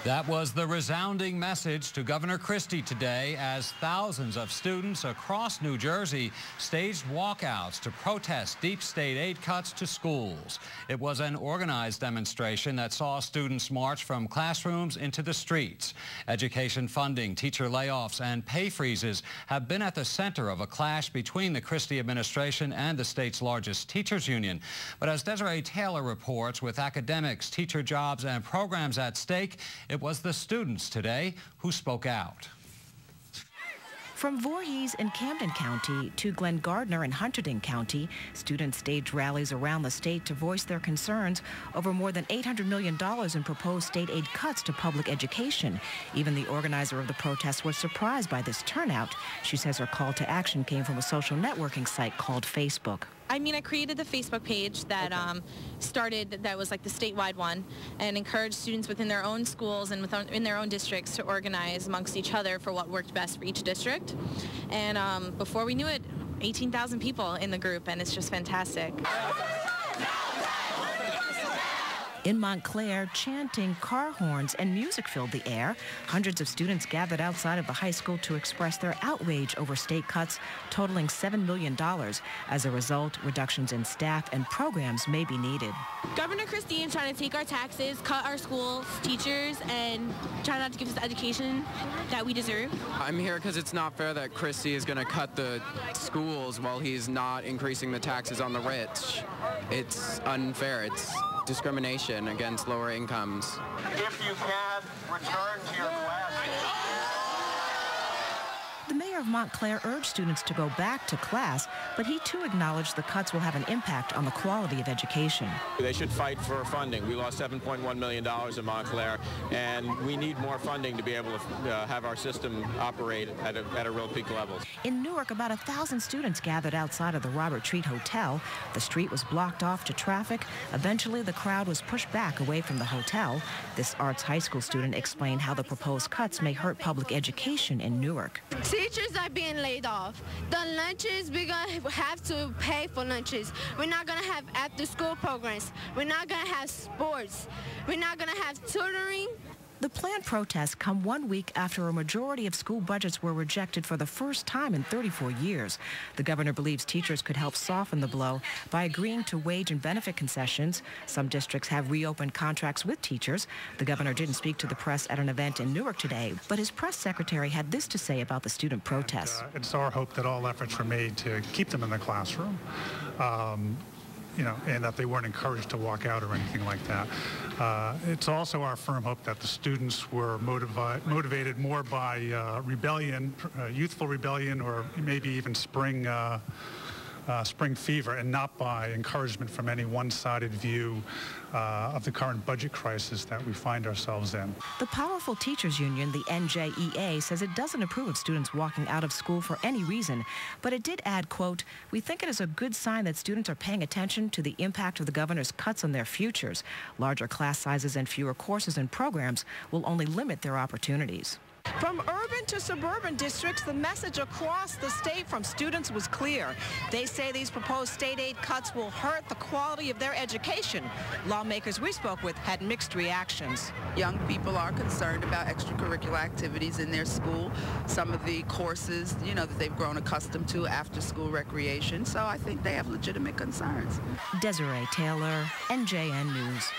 That was the resounding message to Governor Christie today as thousands of students across New Jersey staged walkouts to protest deep state aid cuts to schools. It was an organized demonstration that saw students march from classrooms into the streets. Education funding, teacher layoffs, and pay freezes have been at the center of a clash between the Christie administration and the state's largest teachers union. But as Desiree Taylor reports, with academics, teacher jobs, and programs at stake, it was the students today who spoke out. From Voorhees in Camden County to Glen Gardner in Hunterdon County, students staged rallies around the state to voice their concerns over more than $800 million in proposed state aid cuts to public education. Even the organizer of the protest was surprised by this turnout. She says her call to action came from a social networking site called Facebook. I created the Facebook page that that was like the statewide one, and encouraged students within their own schools and in their own districts to organize amongst each other for what worked best for each district. And before we knew it, 18,000 people in the group, and it's just fantastic. In Montclair, chanting, car horns, and music filled the air. Hundreds of students gathered outside of the high school to express their outrage over state cuts totaling $7 million. As a result, reductions in staff and programs may be needed. Governor Christie is trying to take our taxes, cut our schools, teachers, and try not to give us the education that we deserve. I'm here because it's not fair that Christie is going to cut the schools while he's not increasing the taxes on the rich. It's unfair. It's discrimination against lower incomes. If you can, return to your class. The mayor of Montclair urged students to go back to class, but he too acknowledged the cuts will have an impact on the quality of education. They should fight for funding. We lost $7.1 million in Montclair, and we need more funding to be able to have our system operate at a real peak level. In Newark, about 1,000 students gathered outside of the Robert Treat Hotel. The street was blocked off to traffic. Eventually, the crowd was pushed back away from the hotel. This arts high school student explained how the proposed cuts may hurt public education in Newark. Teachers are being laid off. The lunches, we're going to have to pay for lunches. We're not going to have after-school programs. We're not going to have sports. We're not going to have tutoring. The planned protests come 1 week after a majority of school budgets were rejected for the first time in 34 years. The governor believes teachers could help soften the blow by agreeing to wage and benefit concessions. Some districts have reopened contracts with teachers. The governor didn't speak to the press at an event in Newark today, but his press secretary had this to say about the student protests. It's our hope that all efforts were made to keep them in the classroom. And that they weren't encouraged to walk out or anything like that. It's also our firm hope that the students were motivated more by rebellion, youthful rebellion, or maybe even spring fever, and not by encouragement from any one-sided view of the current budget crisis that we find ourselves in. The powerful teachers union, the NJEA, says it doesn't approve of students walking out of school for any reason, but it did add, quote, "We think it is a good sign that students are paying attention to the impact of the governor's cuts on their futures. Larger class sizes and fewer courses and programs will only limit their opportunities." From urban to suburban districts, the message across the state from students was clear. They say these proposed state aid cuts will hurt the quality of their education. Lawmakers we spoke with had mixed reactions. Young people are concerned about extracurricular activities in their school, some of the courses, that they've grown accustomed to, after-school recreation. So I think they have legitimate concerns. Desiree Taylor, NJN News.